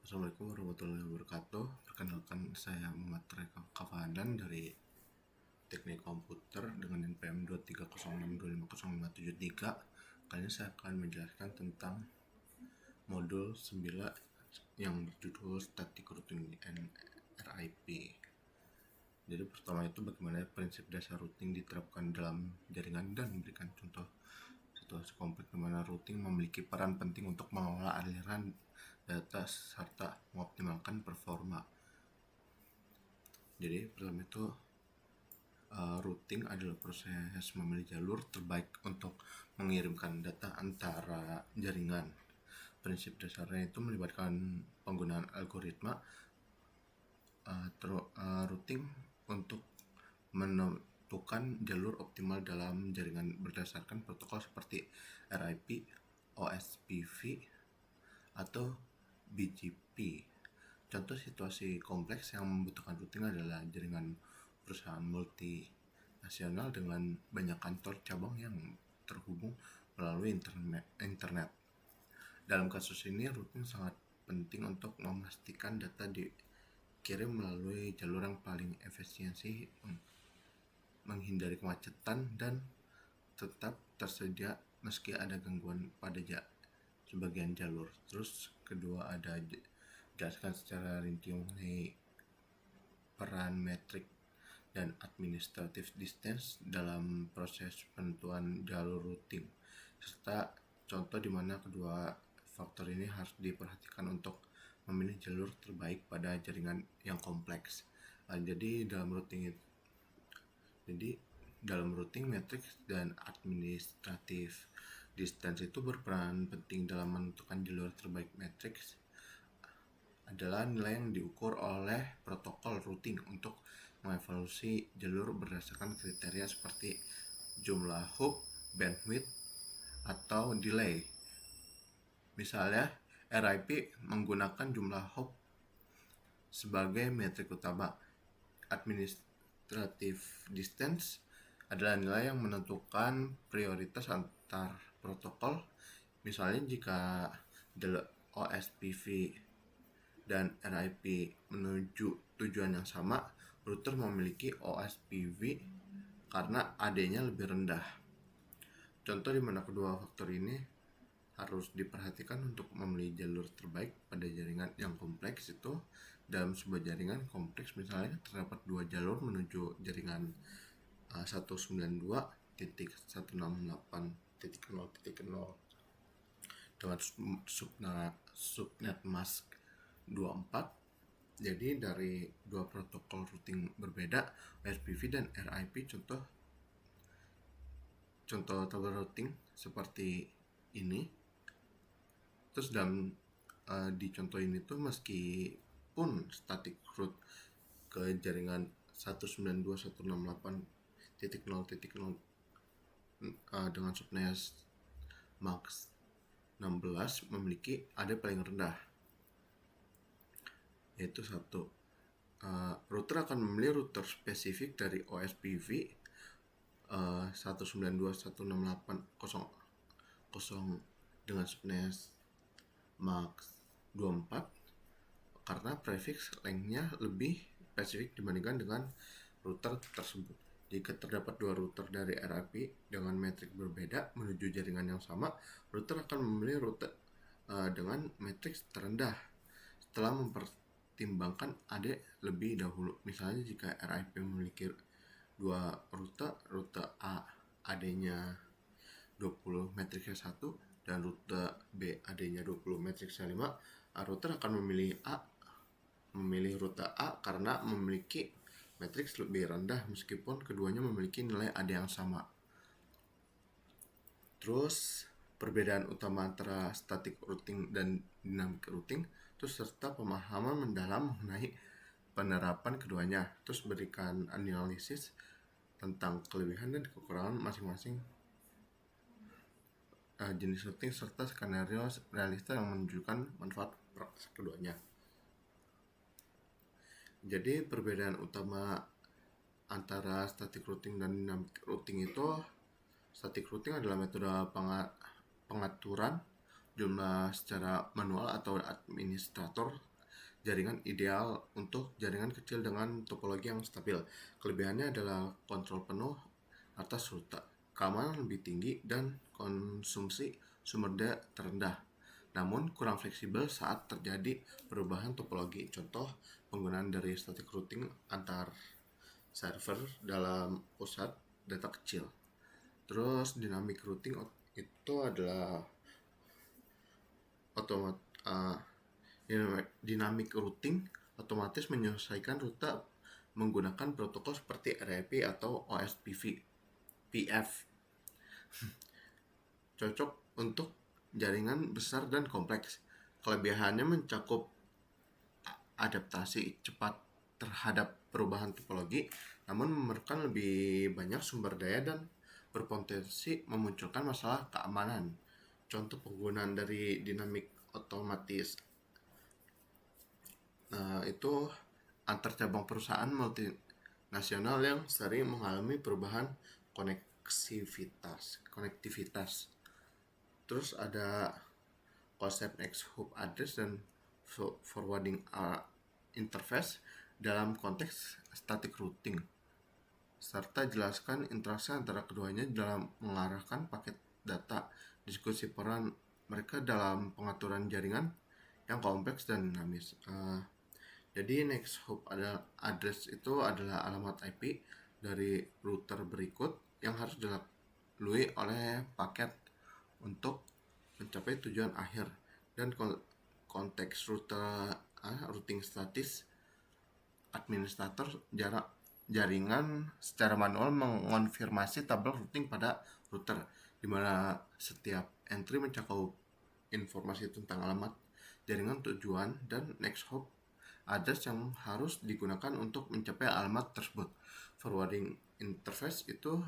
Assalamualaikum warahmatullahi wabarakatuh. Perkenalkan, saya Muhammad Reka Kafadan dari Teknik Komputer dengan NPM 230625053. Kali ini saya akan menjelaskan tentang modul 9 yang berjudul Static Routing and RIP. Jadi pertama itu bagaimana prinsip dasar routing diterapkan dalam jaringan dan memberikan contoh situasi kompleks di mana routing memiliki peran penting untuk mengelola aliran data serta mengoptimalkan performa. Jadi pertama itu routing adalah proses memilih jalur terbaik untuk mengirimkan data antara jaringan. Prinsip dasarnya itu melibatkan penggunaan algoritma routing untuk menentukan jalur optimal dalam jaringan berdasarkan protokol seperti RIP, OSPF, atau BGP. Contoh situasi kompleks yang membutuhkan routing adalah jaringan perusahaan multinasional dengan banyak kantor cabang yang terhubung melalui internet. Dalam kasus ini, routing sangat penting untuk memastikan data dikirim melalui jalur yang paling efisiensi, menghindari kemacetan, dan tetap tersedia meski ada gangguan pada sebagian jalur. Terus kedua ada jelaskan secara rinci mengenai peran metrik dan administrative distance dalam proses penentuan jalur routing, serta contoh di mana kedua faktor ini harus diperhatikan untuk memilih jalur terbaik pada jaringan yang kompleks. Jadi dalam routing metrik dan administrative distance itu berperan penting dalam menentukan jalur terbaik. Matrix adalah nilai yang diukur oleh protokol routing untuk mengevaluasi jalur berdasarkan kriteria seperti jumlah hop, bandwidth, atau delay. Misalnya, RIP menggunakan jumlah hop sebagai metrik utama. Administrative distance adalah nilai yang menentukan prioritas antar protokol. Misalnya, jika OSPF dan RIP menuju tujuan yang sama, router memiliki OSPF karena AD-nya lebih rendah. Contoh di mana kedua faktor ini harus diperhatikan untuk memilih jalur terbaik pada jaringan yang kompleks. Itu dalam sebuah jaringan kompleks, misalnya terdapat dua jalur menuju jaringan 192.168.0.0 dengan subnet mask 24. Jadi dari dua protokol routing berbeda, OSPF dan RIP, contoh tabel routing seperti ini. Terus di contoh ini tuh meskipun static route ke jaringan 192.168.0.0 dengan subnet max 16 memiliki AD paling rendah, yaitu 1. Router akan memilih router spesifik dari OSPF 192.168.0.0 dengan subnet max 24 karena prefix length-nya lebih spesifik dibandingkan dengan router tersebut. Jika terdapat dua router dari RIP dengan metrik berbeda menuju jaringan yang sama, router akan memilih rute dengan metrik terendah setelah mempertimbangkan AD lebih dahulu. Misalnya jika RIP memiliki dua rute A AD-nya 20 matriksnya 1 dan rute B AD-nya 20 matriksnya 5, router akan memilih rute A karena memiliki matriks lebih rendah meskipun keduanya memiliki nilai AD yang sama. Terus perbedaan utama antara static routing dan dynamic routing, terus serta pemahaman mendalam mengenai penerapan keduanya. Terus berikan analisis tentang kelebihan dan kekurangan masing-masing jenis routing serta skenario realistis yang menunjukkan manfaat praktis keduanya. Jadi perbedaan utama antara static routing dan dynamic routing itu, static routing adalah metode pengaturan jumlah secara manual atau administrator jaringan ideal untuk jaringan kecil dengan topologi yang stabil. Kelebihannya adalah kontrol penuh atas rute, keamanan lebih tinggi, dan konsumsi sumber daya terendah. Namun kurang fleksibel saat terjadi perubahan topologi. Contoh, penggunaan dari static routing antar server dalam pusat data kecil. Terus dynamic routing itu adalah dynamic routing otomatis menyelesaikan rute menggunakan protokol seperti RIP atau OSPF. Cocok untuk jaringan besar dan kompleks. Kelebihannya mencakup adaptasi cepat terhadap perubahan topologi, namun memerlukan lebih banyak sumber daya dan berpotensi memunculkan masalah keamanan. Contoh penggunaan dari dynamic otomatis itu antar cabang perusahaan multinasional yang sering mengalami perubahan konektivitas. Terus ada konsep next hop address dan forwarding interface dalam konteks static routing, serta jelaskan interaksi antara keduanya dalam mengarahkan paket data. Diskusi peran mereka dalam pengaturan jaringan yang kompleks dan dinamis. Jadi next hop address itu adalah alamat IP dari router berikut yang harus dilalui oleh paket untuk mencapai tujuan akhir, dan konteks routing status administrator jaringan secara manual mengonfirmasi tabel routing pada router, di mana setiap entry mencakup informasi tentang alamat jaringan tujuan dan next hop address yang harus digunakan untuk mencapai alamat tersebut. Forwarding interface itu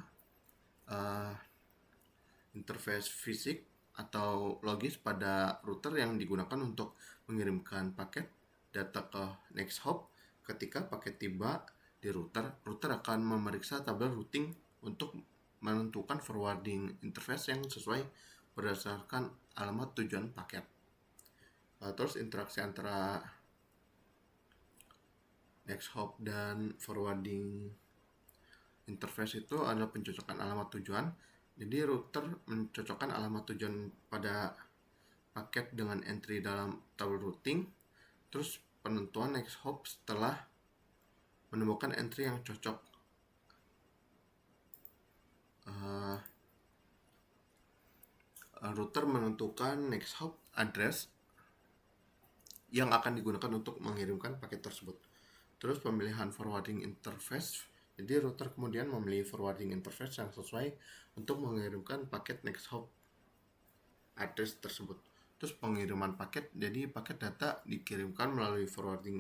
interface fisik atau logis pada router yang digunakan untuk mengirimkan paket data ke next hop. Ketika paket tiba di router akan memeriksa tabel routing untuk menentukan forwarding interface yang sesuai berdasarkan alamat tujuan paket. Terus interaksi antara next hop dan forwarding interface itu adalah pencocokan alamat tujuan. Jadi router mencocokkan alamat tujuan pada paket dengan entry dalam tabel routing. Terus penentuan next hop setelah menemukan entry yang cocok. Router menentukan next hop address yang akan digunakan untuk mengirimkan paket tersebut. Terus pemilihan forwarding interface. Jadi router kemudian memilih forwarding interface yang sesuai untuk mengirimkan paket next hop address tersebut. Terus pengiriman paket, jadi paket data dikirimkan melalui forwarding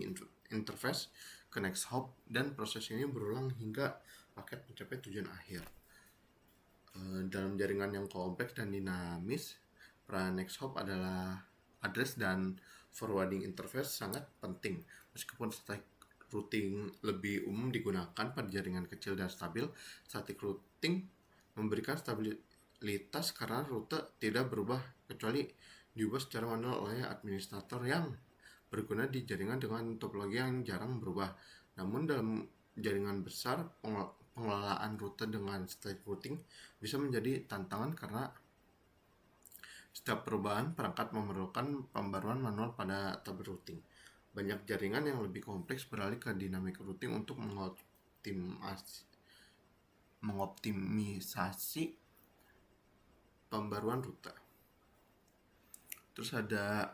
interface ke next hop, dan proses ini berulang hingga paket mencapai tujuan akhir. Dalam jaringan yang kompleks dan dinamis, peran next hop adalah address dan forwarding interface sangat penting. Meskipun static routing lebih umum digunakan pada jaringan kecil dan stabil, static routing memberikan stabilitas karena rute tidak berubah kecuali diubah secara manual oleh administrator yang berguna di jaringan dengan topologi yang jarang berubah. Namun dalam jaringan besar, pengelolaan rute dengan static routing bisa menjadi tantangan karena setiap perubahan perangkat memerlukan pembaruan manual pada tabel routing. Banyak jaringan yang lebih kompleks beralih ke dynamic routing untuk mengoptimisasi pembaruan rute. Terus ada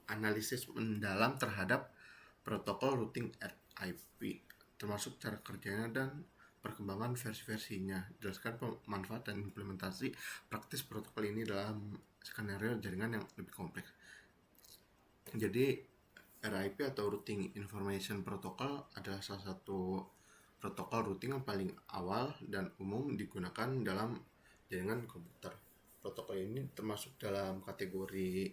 analisis mendalam terhadap protokol routing RIP, termasuk cara kerjanya dan perkembangan versi-versinya. Jelaskan manfaat dan implementasi praktis protokol ini dalam skenario jaringan yang lebih kompleks. Jadi RIP atau Routing Information Protocol adalah salah satu protokol routing yang paling awal dan umum digunakan dalam jaringan komputer. Protokol ini termasuk dalam kategori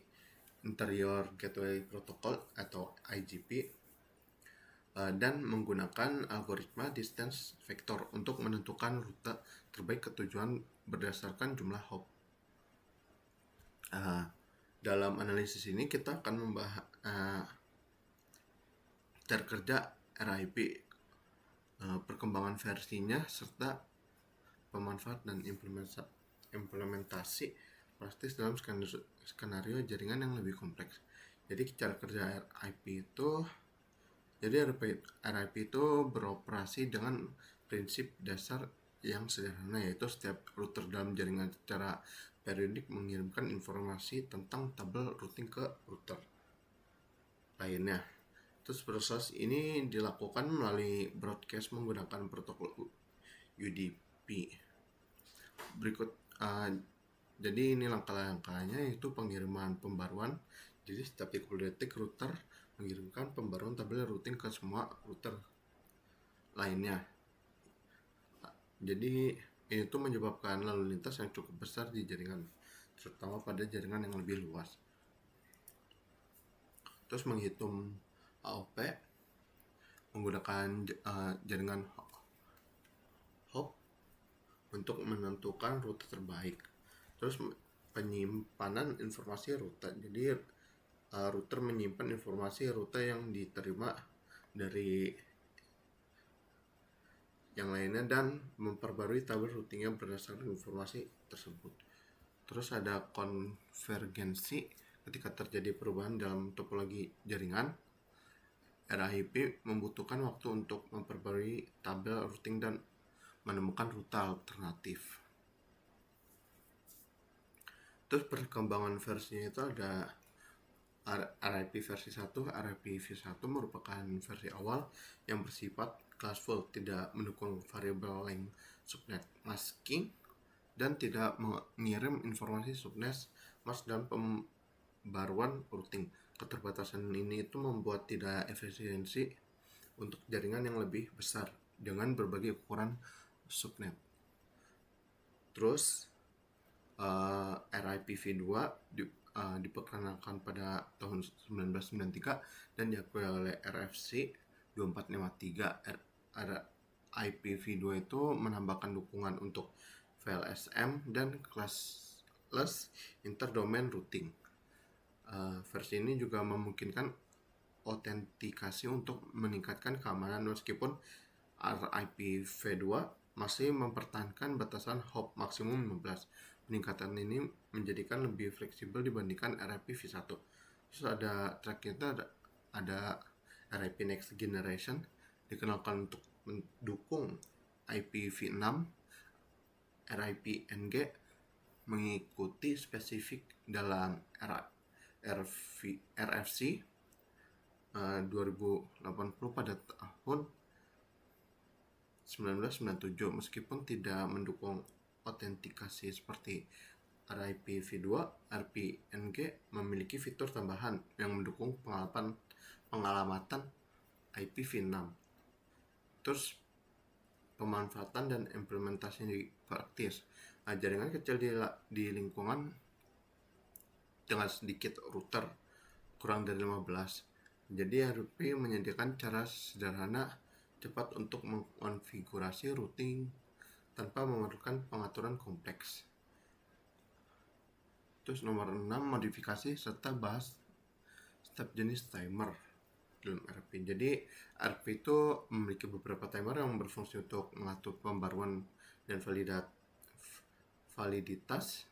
Interior Gateway Protocol atau IGP, dan menggunakan algoritma distance vector untuk menentukan rute terbaik ke tujuan berdasarkan jumlah hop. Dalam analisis ini kita akan membahas cara kerja RIP, perkembangan versinya, serta pemanfaatan dan implementasi praktis dalam skenario jaringan yang lebih kompleks. Jadi cara kerja RIP itu beroperasi dengan prinsip dasar yang sederhana, yaitu setiap router dalam jaringan secara periodik mengirimkan informasi tentang tabel routing ke router lainnya. Terus proses ini dilakukan melalui broadcast menggunakan protokol UDP. Jadi ini langkah-langkahnya, yaitu pengiriman pembaruan. Jadi setiap 30 detik router mengirimkan pembaruan tabel routing ke semua router lainnya. Jadi itu menyebabkan lalu lintas yang cukup besar di jaringan, terutama pada jaringan yang lebih luas. Terus menghitung AOP menggunakan jaringan hop untuk menentukan rute terbaik. Terus penyimpanan informasi rute. Jadi router menyimpan informasi rute yang diterima dari yang lainnya dan memperbarui tabel routingnya berdasarkan informasi tersebut. Terus ada konvergensi. Ketika terjadi perubahan dalam topologi jaringan, RIP membutuhkan waktu untuk memperbarui tabel routing dan menemukan rute alternatif. Terus perkembangan versinya itu ada RIP versi 1. RIP v1 merupakan versi awal yang bersifat classful, tidak mendukung variable length subnet masking, dan tidak mengirim informasi subnet mask dan pembaruan routing. Keterbatasan ini itu membuat tidak efisiensi untuk jaringan yang lebih besar dengan berbagai ukuran subnet. Terus RIP v2 diperkenalkan pada tahun 1993 dan diakui oleh RFC 2453. RIP v2 itu menambahkan dukungan untuk VLSM dan classless interdomain routing. Versi ini juga memungkinkan autentikasi untuk meningkatkan keamanan, meskipun RIP v2 masih mempertahankan batasan hop maksimum 15. Peningkatan ini menjadikan lebih fleksibel dibandingkan RIP v1. Terus ada terakhir ada RIP Next Generation, dikenalkan untuk mendukung IPv6. RIP NG mengikuti spesifik dalam RFC 2080 pada tahun 1997, meskipun tidak mendukung autentikasi seperti RIP v2. RIP NG memiliki fitur tambahan yang mendukung pengalamatan IPv6. Terus pemanfaatan dan implementasi praktis. Jaringan kecil di lingkungan dengan sedikit router, kurang dari 15. Jadi RIP menyediakan cara sederhana cepat untuk mengkonfigurasi routing tanpa memerlukan pengaturan kompleks. Terus nomor 6, modifikasi serta bahas step jenis timer dalam RIP. Jadi RIP itu memiliki beberapa timer yang berfungsi untuk mengatur pembaruan dan validitas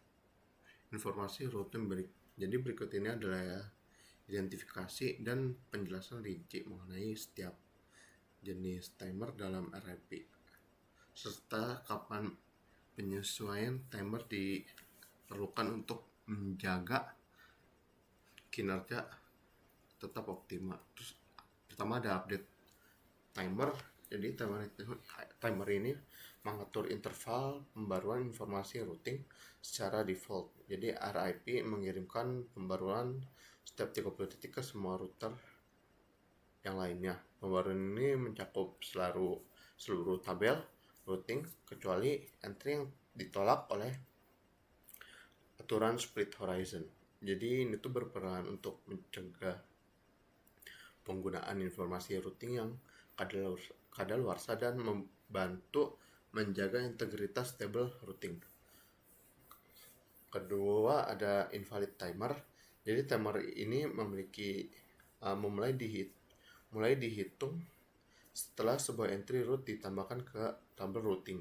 informasi routing. Jadi berikut ini adalah identifikasi dan penjelasan rinci mengenai setiap jenis timer dalam RIP, serta kapan penyesuaian timer diperlukan untuk menjaga kinerja tetap optimal. Terus pertama ada update timer. Jadi timer ini mengatur interval pembaruan informasi routing secara default. Jadi RIP mengirimkan pembaruan setiap 30 detik ke semua router yang lainnya. Pembaruan ini mencakup seluruh tabel routing kecuali entry yang ditolak oleh aturan split horizon. Jadi ini tuh berperan untuk mencegah penggunaan informasi routing yang kadaluarsa dan membantu menjaga integritas tabel routing. Kedua ada invalid timer. Jadi timer ini mulai dihitung setelah sebuah entry root ditambahkan ke tabel routing.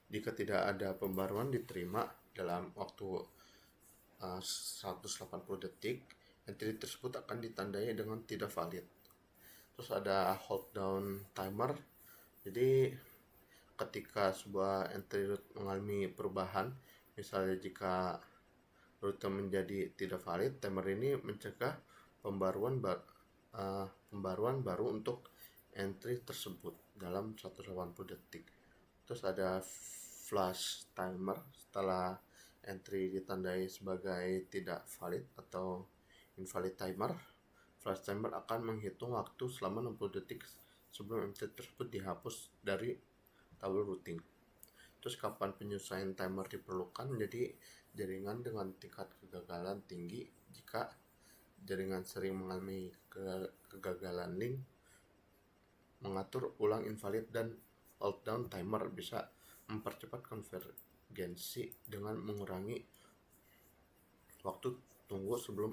Jika tidak ada pembaruan diterima dalam waktu 180 detik, entry tersebut akan ditandai dengan tidak valid. Terus ada hold down timer. Jadi ketika sebuah entry root mengalami perubahan, misalnya jika rute menjadi tidak valid, timer ini mencegah pembaruan baru untuk entry tersebut dalam 180 detik. Terus ada flash timer. Setelah entry ditandai sebagai tidak valid atau invalid timer, flash timer akan menghitung waktu selama 60 detik sebelum entry tersebut dihapus dari tabel routing. Terus kapan penyesuaian timer diperlukan? Jadi jaringan dengan tingkat kegagalan tinggi, jika jaringan sering mengalami kegagalan link, mengatur ulang invalid dan hold down timer bisa mempercepat konvergensi dengan mengurangi waktu tunggu sebelum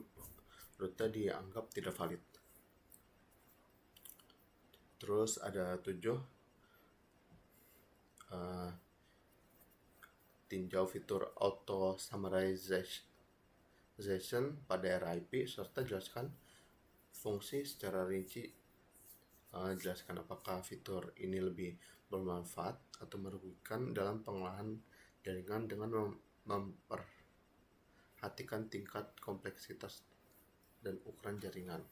rute dianggap tidak valid. Terus ada 7, tinjau fitur auto summarization pada RIP serta jelaskan fungsi secara rinci. Jelaskan apakah fitur ini lebih bermanfaat atau merugikan dalam pengolahan jaringan dengan memperhatikan tingkat kompleksitas dan ukuran jaringan.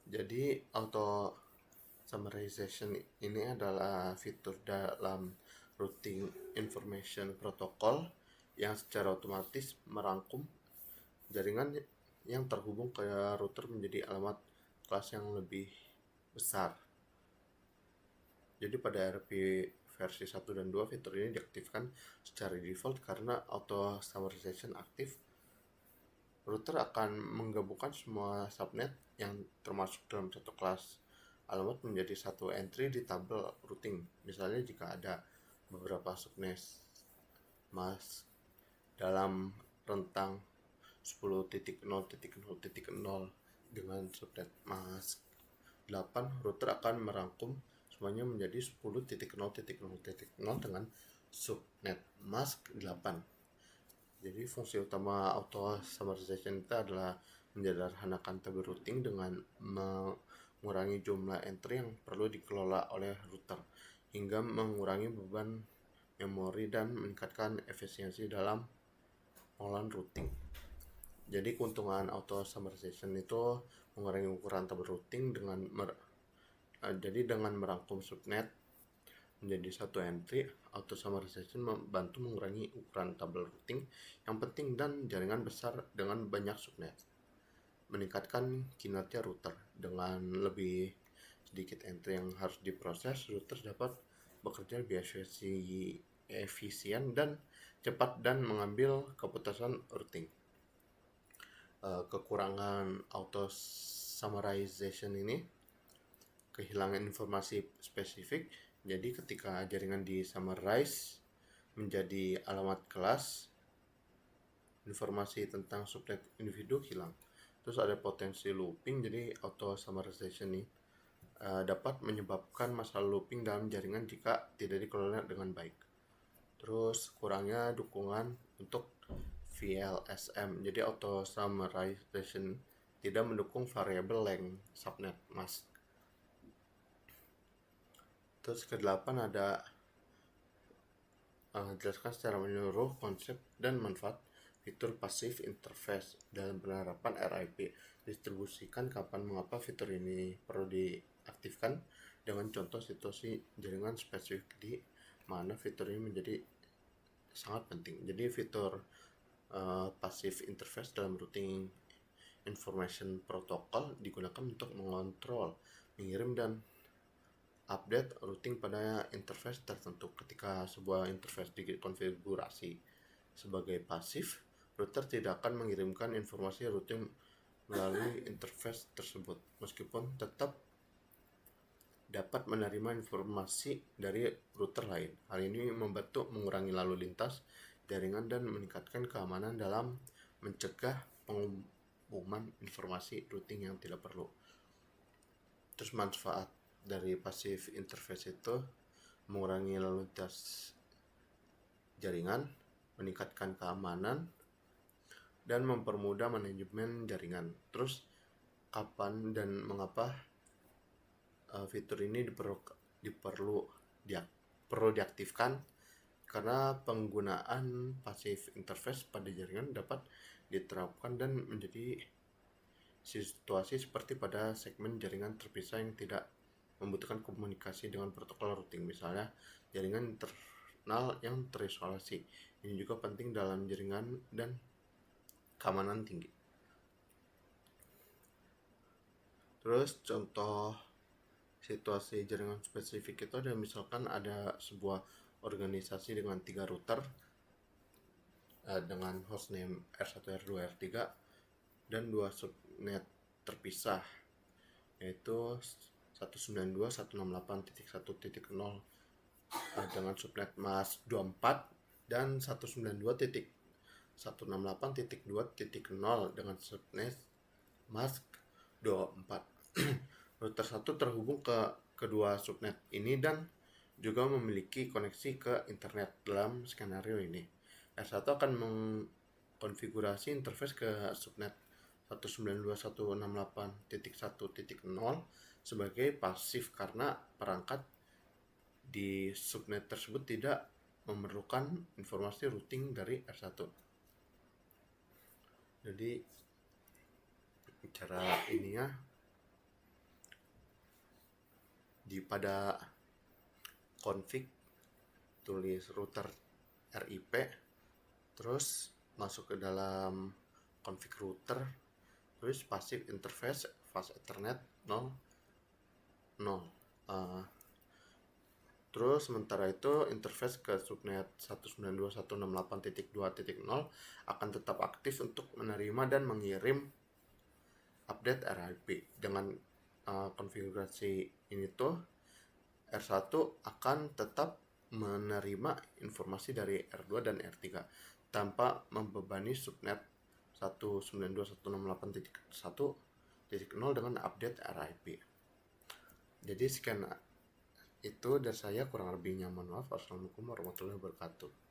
Jadi auto summarization ini adalah fitur dalam routing information protocol yang secara otomatis merangkum jaringan yang terhubung ke router menjadi alamat kelas yang lebih besar. Jadi pada RIP versi 1 dan 2 fitur ini diaktifkan secara default karena auto summarization aktif. Router akan menggabungkan semua subnet yang termasuk dalam satu kelas alamat menjadi satu entry di tabel routing. Misalnya jika ada beberapa subnet mask dalam rentang 10.0.0.0 dengan subnet mask 8, router akan merangkum semuanya menjadi 10.0.0.0 dengan subnet mask 8. Jadi fungsi utama auto summarization itu adalah menyederhanakan tabel routing dengan mengurangi jumlah entry yang perlu dikelola oleh router hingga mengurangi beban memori dan meningkatkan efisiensi dalam pengolahan routing. Jadi keuntungan auto summarization itu mengurangi ukuran tabel routing dengan merangkum subnet menjadi satu entry. Auto summarization membantu mengurangi ukuran tabel routing yang penting dan jaringan besar dengan banyak subnet, meningkatkan kinerja router. Dengan lebih sedikit entry yang harus diproses, router dapat bekerja lebih efisien dan cepat dan mengambil keputusan routing. Kekurangan auto summarization ini kehilangan informasi spesifik. Jadi ketika jaringan di summarize menjadi alamat kelas, informasi tentang subnet individu hilang. Terus ada potensi looping. Jadi auto summarization ini dapat menyebabkan masalah looping dalam jaringan jika tidak dikelola dengan baik. Terus kurangnya dukungan untuk VLSM. Jadi auto summarization tidak mendukung variable length subnet mask. Terus ke-8 ada jelaskan secara menyeluruh konsep dan manfaat fitur passive interface dalam penerapan RIP. Distribusikan kapan mengapa fitur ini perlu diaktifkan dengan contoh situasi jaringan spesifik di mana fitur ini menjadi sangat penting. Jadi fitur passive interface dalam routing information protocol digunakan untuk mengontrol, mengirim dan update routing pada interface tertentu. Ketika sebuah interface dikonfigurasi sebagai pasif, router tidak akan mengirimkan informasi routing melalui interface tersebut, meskipun tetap dapat menerima informasi dari router lain. Hal ini membantu mengurangi lalu lintas jaringan dan meningkatkan keamanan dalam mencegah pengumuman informasi routing yang tidak perlu. Terus manfaat dari passive interface itu mengurangi lalu lintas jaringan, meningkatkan keamanan, dan mempermudah manajemen jaringan. Terus kapan dan mengapa fitur ini perlu diaktifkan? Karena penggunaan passive interface pada jaringan dapat diterapkan dan menjadi situasi seperti pada segmen jaringan terpisah yang tidak membutuhkan komunikasi dengan protokol routing, misalnya jaringan internal yang terisolasi. Ini juga penting dalam jaringan dan keamanan tinggi. Terus contoh situasi jaringan spesifik itu ada, misalkan ada sebuah organisasi dengan 3 router dengan hostname R1, R2, R3 dan 2 subnet terpisah, yaitu 192.168.1.0 dengan subnet mask 24 dan 192.168.2.0 dengan subnet mask 24. Router 1 terhubung ke kedua subnet ini dan juga memiliki koneksi ke internet. Dalam skenario ini, R1 akan mengkonfigurasi interface ke subnet 192.168.1.0 sebagai pasif karena perangkat di subnet tersebut tidak memerlukan informasi routing dari R1. Jadi cara ininya pada config tulis router RIP, terus masuk ke dalam config router, terus passive interface fast ethernet 0. Terus sementara itu interface ke subnet 192.168.2.0 akan tetap aktif untuk menerima dan mengirim update RIP. Dengan konfigurasi ini tuh R1 akan tetap menerima informasi dari R2 dan R3 tanpa membebani subnet 192.168.1.0 dengan update RIP. Jadi sekian itu dari saya, kurang lebihnya mohon maaf. Assalamualaikum warahmatullahi wabarakatuh.